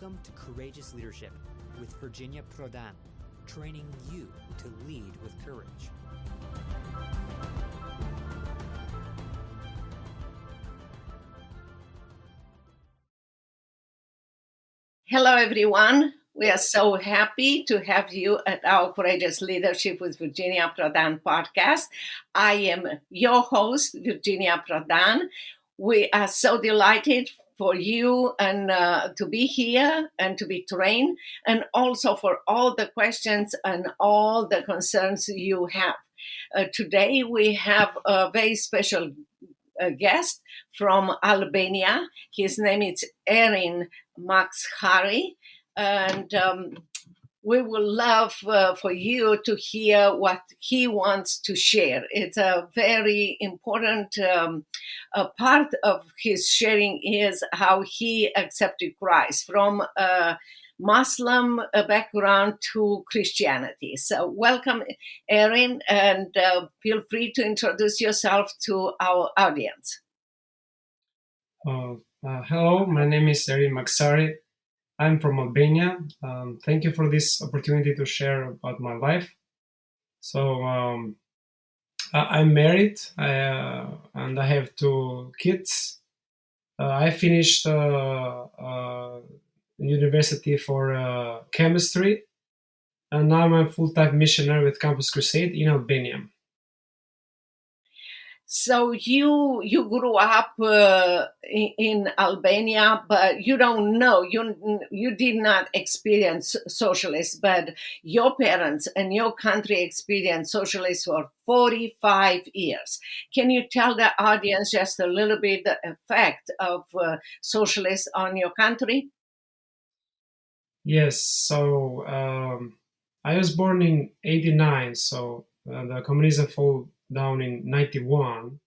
Welcome to Courageous Leadership with Virginia Prodan, training you to lead with courage. Hello, everyone. We are so happy to have you at our Courageous Leadership with Virginia Prodan podcast. I am your host, Virginia Prodan. We are so delighted for you and to be here and to be trained, and also for all the questions and all the concerns you have. Today, we have a very special guest from Albania. His name is Erin Maxhari, and we would love for you to hear what he wants to share. It's a very important part of his sharing is how he accepted Christ from a Muslim background to Christianity. So welcome, Erin, and feel free to introduce yourself to our audience. Hello, my name is Erin Maxhari. I'm from Albania. Thank you for this opportunity to share about my life. So I'm married and I have 2 kids. I finished university for chemistry, and now I'm a full-time missionary with Campus Crusade in Albania. So you grew up in Albania, but you don't know, you did not experience socialism, but your parents and your country experienced socialism for 45 years. Can you tell the audience just a little bit the effect of socialism on your country? Yes, so I was born in 89, so the communism fell down in 91,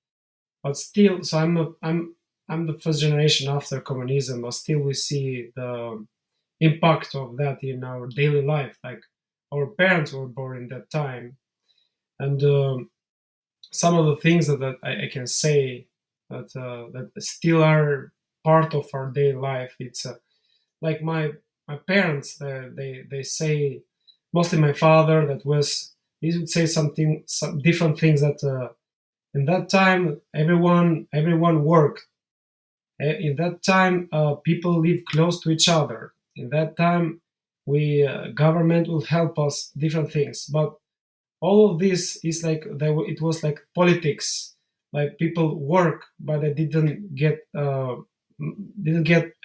but still, so I'm the first generation after communism, but still we see the impact of that in our daily life. Like our parents were born in that time, and some of the things that I can say that still are part of our daily life. It's like my parents, they say, mostly my father, he would say some different things that in that time everyone worked. In that time people live close to each other. In that time government will help us different things. But all of this is like it was like politics. Like people work, but they didn't get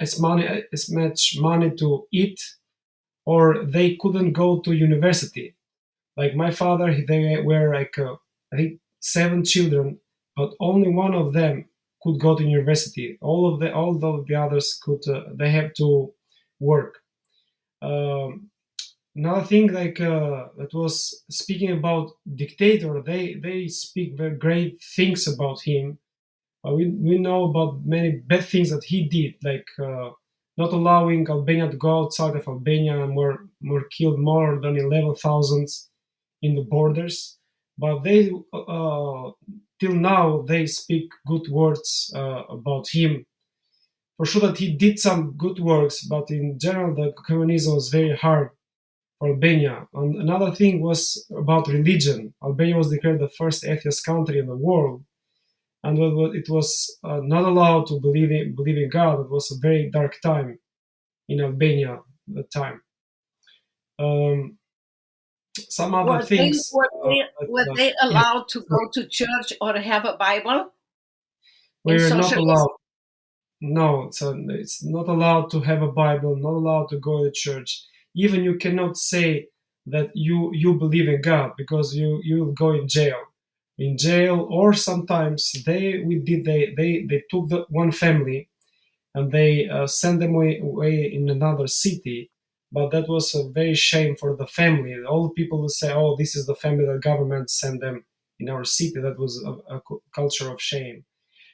as much money to eat, or they couldn't go to university. Like my father, they were like I think 7 children, but only one of them could go to university. All of the others could. They have to work. Another thing, like that was speaking about dictator. They speak very great things about him. We know about many bad things that he did, like not allowing Albania to go outside of Albania, and were killed more than 11,000 in the borders. But they till now they speak good words about him. For sure that he did some good works, but in general the communism was very hard for Albania. And another thing was about religion. Albania was declared the first atheist country in the world, and it was not allowed to believe in God. It was a very dark time in Albania at the time. Some other things. Were they allowed to go to church or have a Bible? We're not allowed. No, it's not allowed to have a Bible, not allowed to go to church. Even you cannot say that you believe in God, because you'll go in jail. In jail, or sometimes they took the one family and they sent them away in another city. But that was a very shame for the family. All the people would say, "Oh, this is the family that government sent them in our city." That was a culture of shame.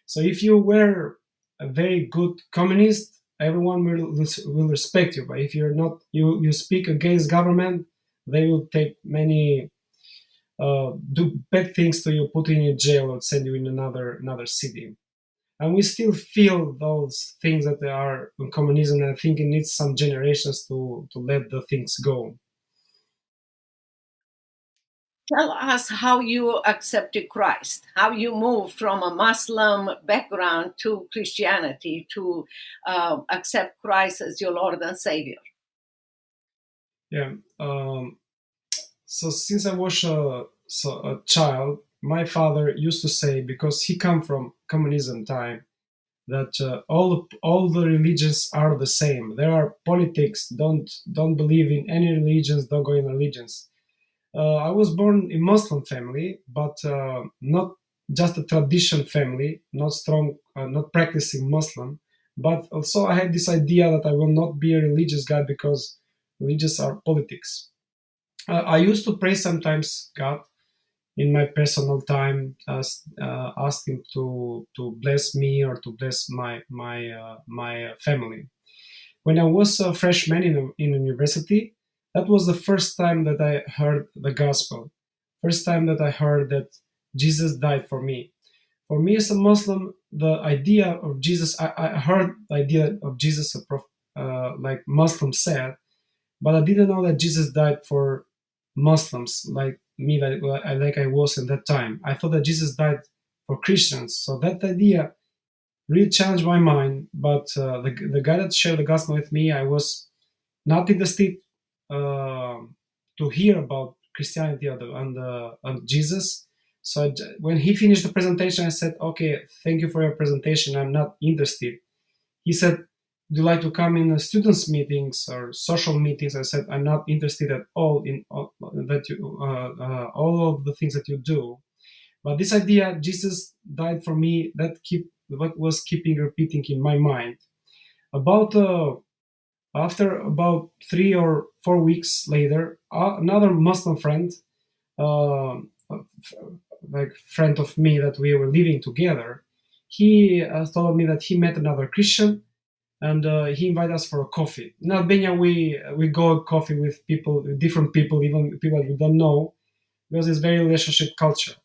So if you were a very good communist, everyone will respect you. But if you're not, you speak against government, they will take many do bad things to you, put you in jail, or send you in another city. and we still feel those things that are in communism. And I think it needs some generations to let the things go. Tell us how you accepted Christ, how you moved from a Muslim background to Christianity to accept Christ as your Lord and Savior. Yeah. So since I was a child, my father used to say, because he come from communism time, that all the religions are the same. There are politics. Don't believe in any religions. Don't go in religions. I was born in Muslim family, but not just a tradition family, not strong, not practicing Muslim. But also I had this idea that I will not be a religious guy because religions are politics. I used to pray sometimes God in my personal time, ask Him to bless me or to bless my family. When I was a freshman in university, that was the first time that I heard the gospel. First time that I heard that Jesus died for me. For me as a Muslim, the idea of Jesus, I heard the idea of Jesus, like Muslims said, but I didn't know that Jesus died for Muslims like me, like I was in that time. I thought that Jesus died for Christians. So that idea really challenged my mind. But the guy that shared the gospel with me, I was not interested to hear about Christianity and Jesus. So when he finished the presentation, I said, "Okay, thank you for your presentation. I'm not interested." He said, "Do you like to come in students' meetings or social meetings?" I said, "I'm not interested at all in all of the things that you do." But this idea, Jesus died for me, what was keeping repeating in my mind. After about 3 or 4 weeks later, another Muslim friend, uh, like friend of me that we were living together, he told me that he met another Christian, and he invited us for a coffee. In Albania, we go coffee with different people, even people we don't know, because it's very relationship culture.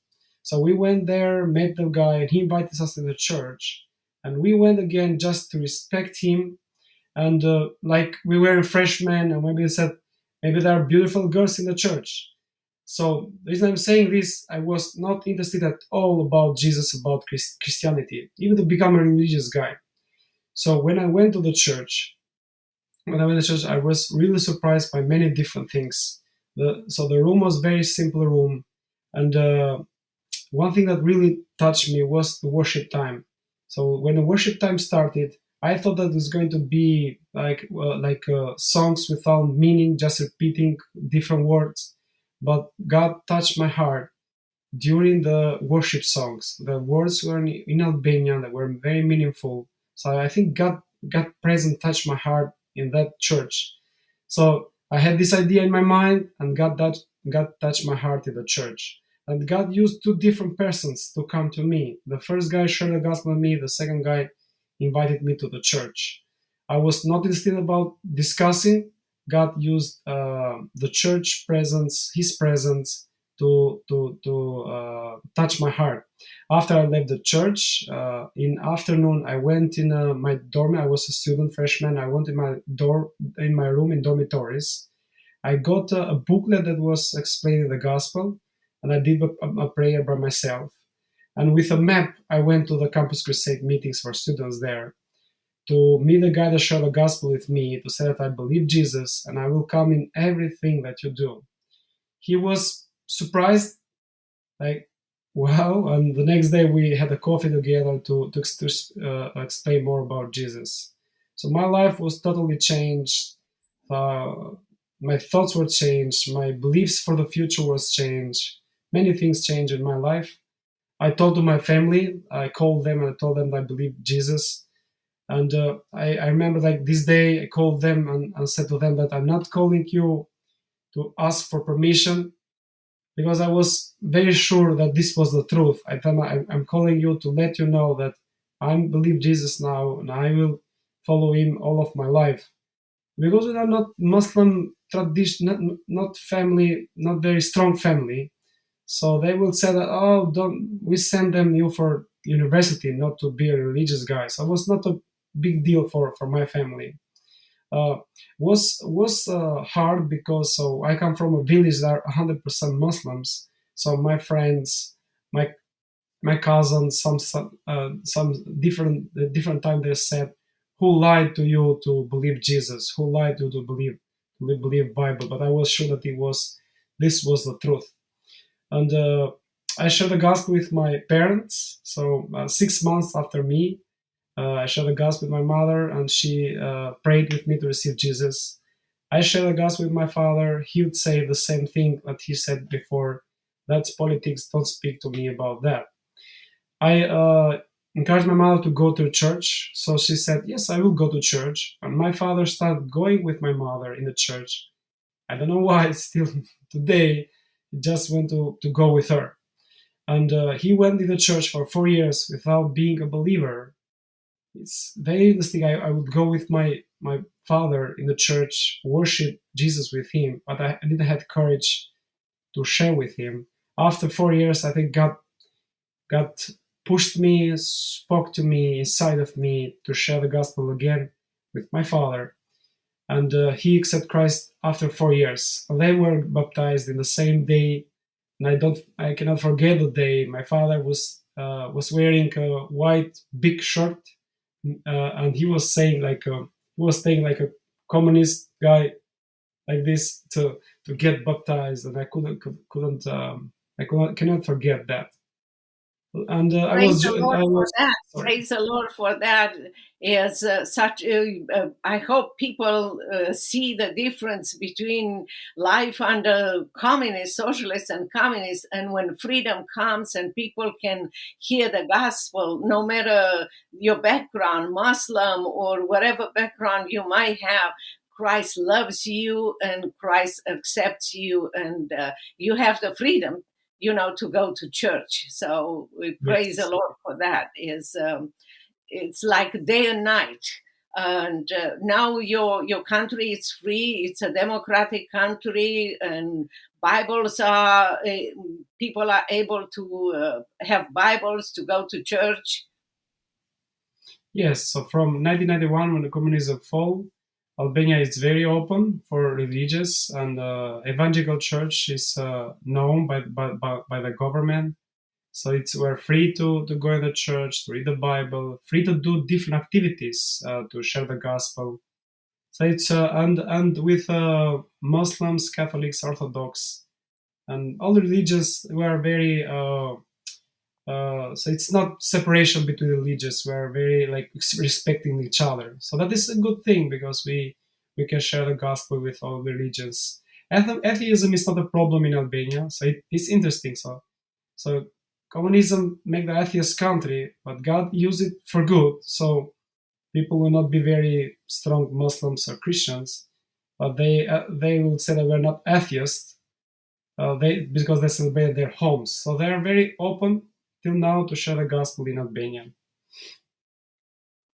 So we went there, met the guy, and he invited us to the church, and we went again just to respect him. And like we were freshmen, and maybe said maybe there are beautiful girls in the church. So the reason I'm saying this, I was not interested at all about Jesus, about Christianity, even to become a religious guy. So when I went to the church, I was really surprised by many different things. So the room was very simple room, and one thing that really touched me was the worship time. So when the worship time started, I thought that it was going to be like songs without meaning, just repeating different words. But God touched my heart during the worship songs. The words were in Albanian that were very meaningful. So I think God present touched my heart in that church. So I had this idea in my mind, and God touched my heart in the church. And God used two different persons to come to me. The first guy shared the gospel with me. The second guy invited me to the church. I was not interested about discussing. God used the church presence, His presence, to touch my heart. After I left the church, in afternoon, I went in my dorm. I was a student freshman. I went in my room in dormitories. I got a booklet that was explaining the gospel, and I did a prayer by myself. And with a map, I went to the Campus Crusade meetings for students there to meet the guy that shared the gospel with me, to say that I believe Jesus and I will come in everything that you do. He was surprised, like, wow. And the next day we had a coffee together to explain more about Jesus. So my life was totally changed. My thoughts were changed. My beliefs for the future was changed. Many things changed in my life. I told to my family, I called them and I told them I believe Jesus. And I remember like this day I called them and said to them that I'm not calling you to ask for permission, because I was very sure that this was the truth. I'm calling you to let you know that I believe Jesus now and I will follow Him all of my life. Because we are not Muslim tradition, not family, not very strong family. So they will say that, oh, don't we send them you for university not to be a religious guy. So it was not a big deal for my family. Uh, was hard because so I come from a village that are 100% Muslims. So my friends, my cousins, some different time they said, "Who lied to you to believe Jesus? Who lied to you to believe Bible?" But I was sure that this was the truth. And I shared the gospel with my parents. So 6 months after me, I shared the gospel with my mother, and she prayed with me to receive Jesus. I shared the gospel with my father. He would say the same thing that he said before. That's politics. Don't speak to me about that. I encouraged my mother to go to church. So she said, yes, I will go to church. And my father started going with my mother in the church. I don't know why, still today, he just went to go with her. And he went to the church for 4 years without being a believer. It's very interesting. I would go with my father in the church, worship Jesus with him, but I didn't have courage to share with him. After 4 years, I think God pushed me, spoke to me inside of me to share the gospel again with my father. And he accepted Christ after 4 years. And they were baptized in the same day. And I cannot forget the day. My father was wearing a white big shirt, and he was saying like a communist guy like this to get baptized, and I cannot forget that. And Praise the Lord for that. Praise the Lord for that. Is such. I hope people see the difference between life under communist, socialists, and communists, and when freedom comes and people can hear the gospel, no matter your background, Muslim or whatever background you might have. Christ loves you and Christ accepts you, and you have the freedom to go to church. So we praise the Lord for that. It's like day and night. And now your country is free. It's a democratic country, and Bibles are people are able to have Bibles to go to church. Yes. So from 1991, when the communism fell, Albania is very open for religious, and evangelical church is known by the government. So we're free to go to the church, to read the Bible, free to do different activities to share the gospel. So it's and with Muslims, Catholics, Orthodox, and all religions, we are very. So it's not separation between religions. We are very respecting each other. So that is a good thing because we can share the gospel with all religions. Atheism is not a problem in Albania. So it's interesting. So communism make the atheist country, but God used it for good. So people will not be very strong Muslims or Christians, but they will say that we're not atheists. Because they celebrate their homes. So they are very open till now to share the gospel in Albania.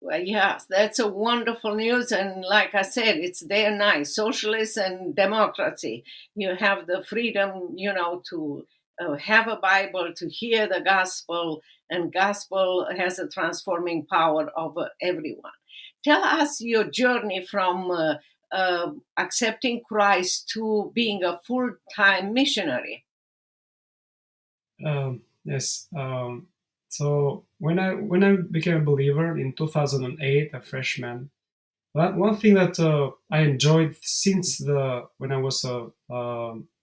Well, yes, that's a wonderful news. And like I said, it's day and night, socialism and democracy. You have the freedom, to have a Bible, to hear the gospel, and gospel has a transforming power over everyone. Tell us your journey from accepting Christ to being a full-time missionary. Yes. So when I became a believer in 2008, a freshman, one thing that I enjoyed since when I was a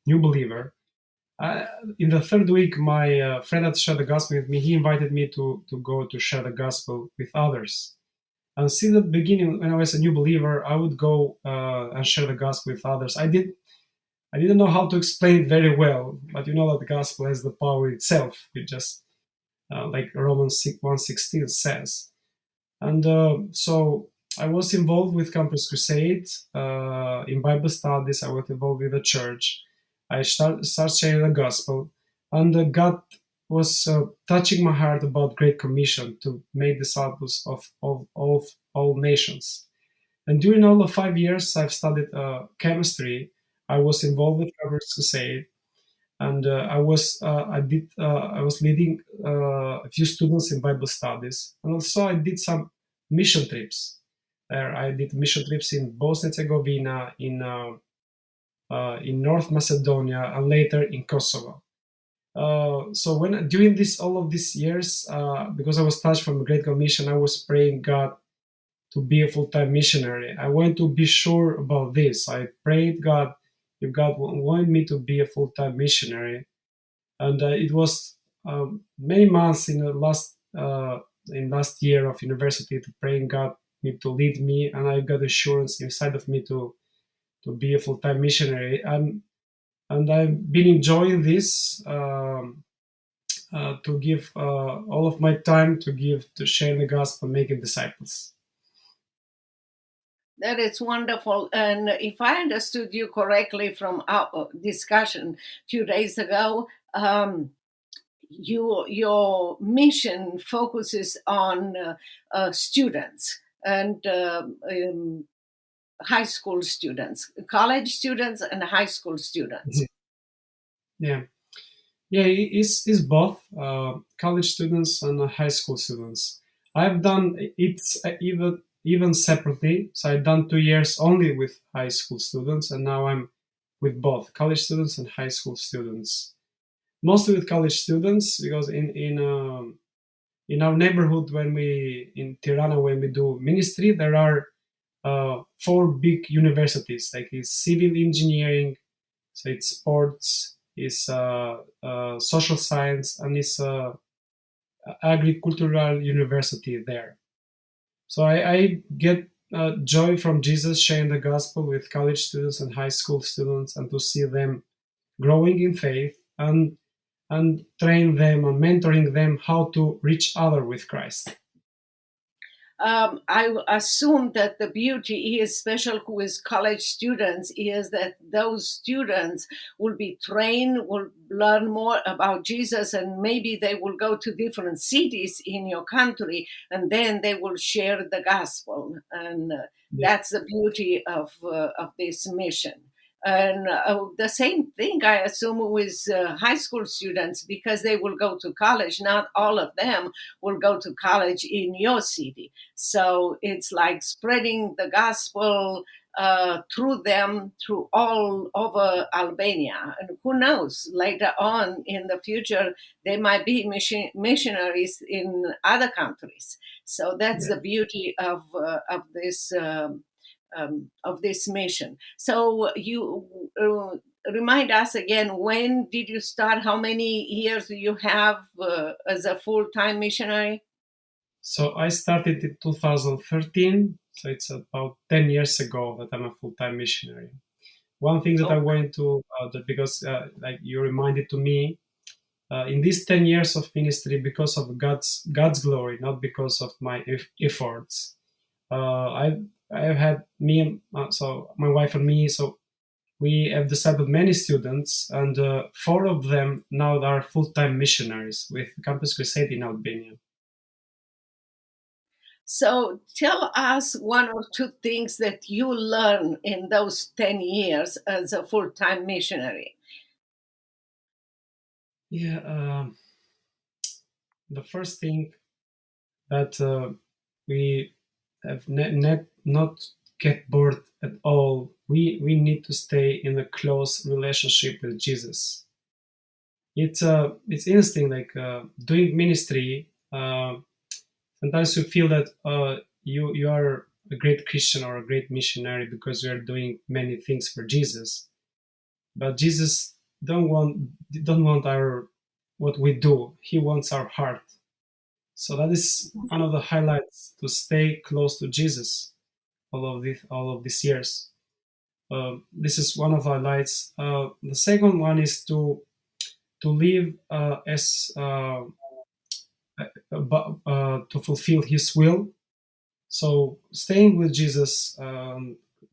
new believer, in the third week, my friend that shared the gospel with me, he invited me to go to share the gospel with others. And since the beginning, when I was a new believer, I would go and share the gospel with others. I didn't know how to explain it very well, but you know that the gospel has the power itself. It just like Romans 1:16 says. And so I was involved with Campus Crusade in Bible studies. I was involved with the church. I started sharing the gospel, and God was touching my heart about Great Commission to make disciples of all nations. And during all the 5 years I've studied chemistry, I was involved with Campus Crusade. and I was leading a few students in Bible studies, and also I did some mission trips. I did mission trips in Bosnia and Herzegovina, in North Macedonia, and later in Kosovo. So when during all of these years, because I was touched from the Great Commission, I was praying God to be a full-time missionary. I wanted to be sure about this. I prayed God if God wanted me to be a full-time missionary, and it was many months in the last year of university to praying God to lead me, and I got assurance inside of me to be a full-time missionary, and I've been enjoying this. To give all of my time to share the gospel, making disciples. That is wonderful. And if I understood you correctly from our discussion a few days ago, your mission focuses on students and high school students, college students and high school students. Yeah. Yeah, it's both college students and high school students. I've done it even separately. So I've done 2 years only with high school students, and now I'm with both college students and high school students. Mostly with college students, because in our neighborhood, in Tirana, when we do ministry, there are 4 big universities. Like it's civil engineering, so it's sports, is social science, and is agricultural university there. So I get joy from Jesus sharing the gospel with college students and high school students, and to see them growing in faith and train them and mentoring them how to reach others with Christ. I assume that the beauty is, especially with college students, is that those students will be trained, will learn more about Jesus, and maybe they will go to different cities in your country, and then they will share the gospel. And that's the beauty of this mission. And the same thing, I assume, with high school students, because they will go to college. Not all of them will go to college in your city. So it's like spreading the gospel through them, through all over Albania. And who knows, later on in the future, they might be missionaries in other countries. So that's the beauty of this. Of this mission. So you remind us again, when did you start? How many years do you have as a full-time missionary? So I started in 2013. So it's about 10 years ago that I'm a full-time missionary. One thing that I wanted to, because like you reminded to me, in these 10 years of ministry, because of God's glory, not because of my efforts, I've had so my wife and me, so we have discipled many students, and 4 of them now are full-time missionaries with Campus Crusade in Albania. So tell us 1 or 2 things that you learned in those 10 years as a full-time missionary. Yeah, the first thing that we have not get bored at all. We need to stay in a close relationship with Jesus. It's interesting, like doing ministry. Sometimes you feel that you are a great Christian or a great missionary because you are doing many things for Jesus, but Jesus don't want our what we do. He wants our heart. So that is one of the highlights, to stay close to Jesus all of these years. This is one of the highlights. The second one is to live to fulfill His will. So staying with Jesus,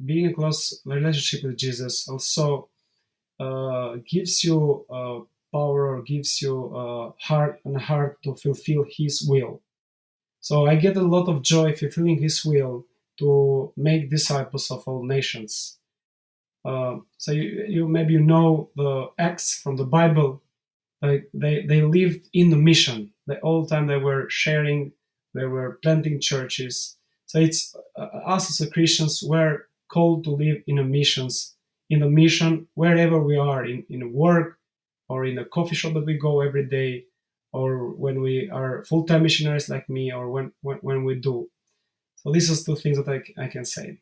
being in close relationship with Jesus, also gives you power, or gives you heart to fulfill His will. So I get a lot of joy fulfilling His will to make disciples of all nations. So you maybe know the Acts from the Bible. Like they lived in the mission. The whole time they were sharing, they were planting churches. So it's us as a Christians, we're called to live in the mission wherever we are, in work or in a coffee shop that we go every day, or when we are full-time missionaries like me, or when we do. So these are two things that I can say.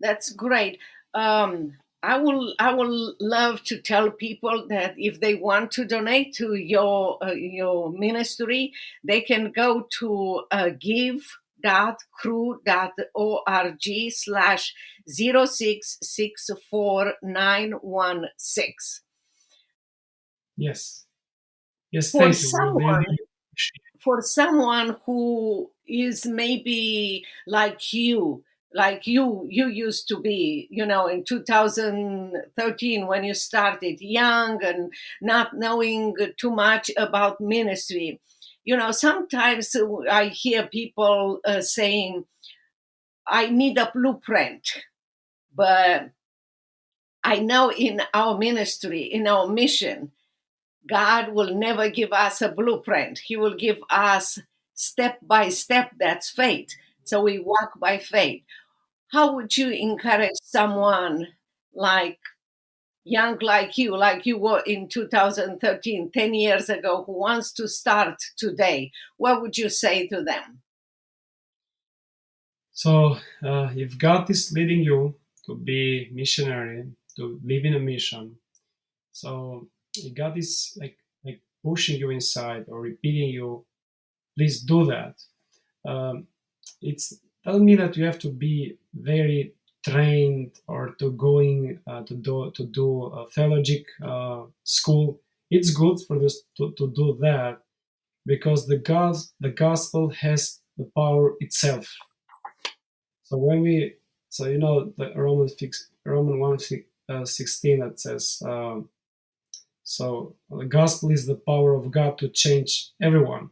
That's great. I will love to tell people that if they want to donate to your ministry, they can go to give.crew.org/0664916. Yes. Yes, For thank you. We someone, really appreciate it. for someone who is maybe like you used to be, in 2013 when you started, young and not knowing too much about ministry. Sometimes I hear people saying, I need a blueprint. But I know in our ministry, in our mission, God will never give us a blueprint. He will give us step by step. That's faith. So we walk by faith. How would you encourage someone young like you were in 2013, 10 years ago, who wants to start today? What would you say to them? So if God is leading you to be missionary, to live in a mission, so if God is like pushing you inside or repeating you, please do that. It doesn't mean that you have to be very trained or to do a theologic school. It's good for this to do that, because the gospel has the power itself. So the Roman 1:16 that says, so the gospel is the power of God to change everyone.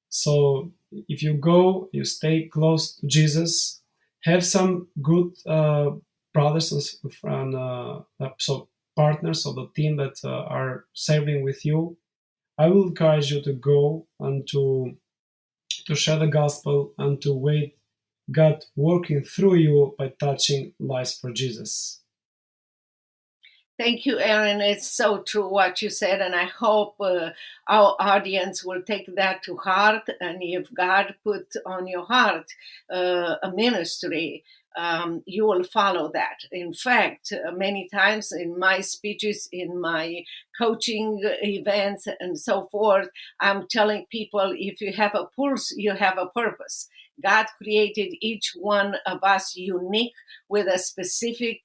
So if you go, you stay close to Jesus, have some good brothers and so partners of the team that are serving with you. I will encourage you to go and to share the gospel and to wait God working through you by touching lives for Jesus. Thank you, Erin. It's so true what you said, and I hope our audience will take that to heart. And if God put on your heart a ministry, you will follow that. In fact, many times in my speeches, in my coaching events, and so forth, I'm telling people, if you have a pulse, you have a purpose. God created each one of us unique with a specific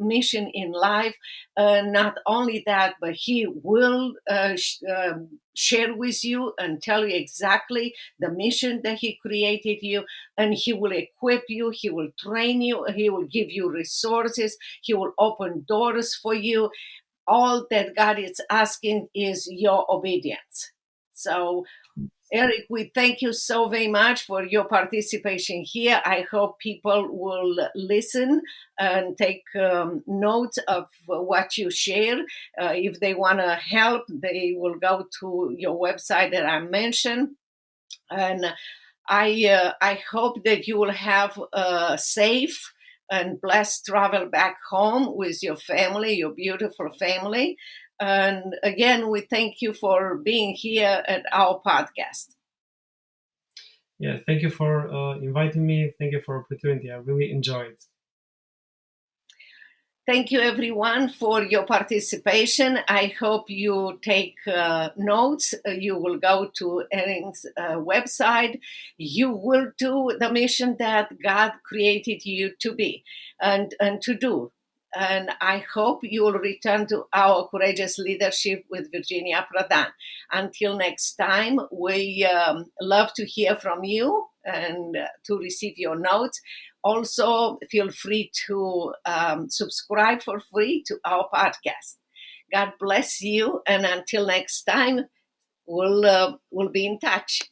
mission in life. Not only that, but He will share with you and tell you exactly the mission that He created you, and He will equip you, He will train you, He will give you resources, He will open doors for you. All that God is asking is your obedience. So, Eric, we thank you so very much for your participation here. I hope people will listen and take notes of what you share. If they want to help, they will go to your website that I mentioned. And I hope that you will have a safe and blessed travel back home with your family, your beautiful family. And again, we thank you for being here at our podcast. Yeah, thank you for inviting me. Thank you for the opportunity. I really enjoyed it. Thank you, everyone, for your participation. I hope you take notes. You will go to Erin's website. You will do the mission that God created you to be and to do. And I hope you will return to our Courageous Leadership with Virginia Prodan. Until next time, we love to hear from you and to receive your notes. Also, feel free to subscribe for free to our podcast. God bless you, and until next time, we'll be in touch.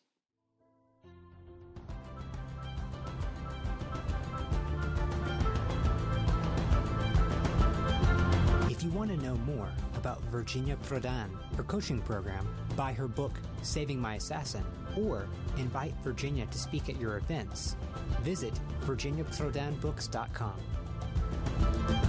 you want to know more about Virginia Prodan, her coaching program, buy her book, Saving My Assassin, or invite Virginia to speak at your events, visit virginiaprodanbooks.com.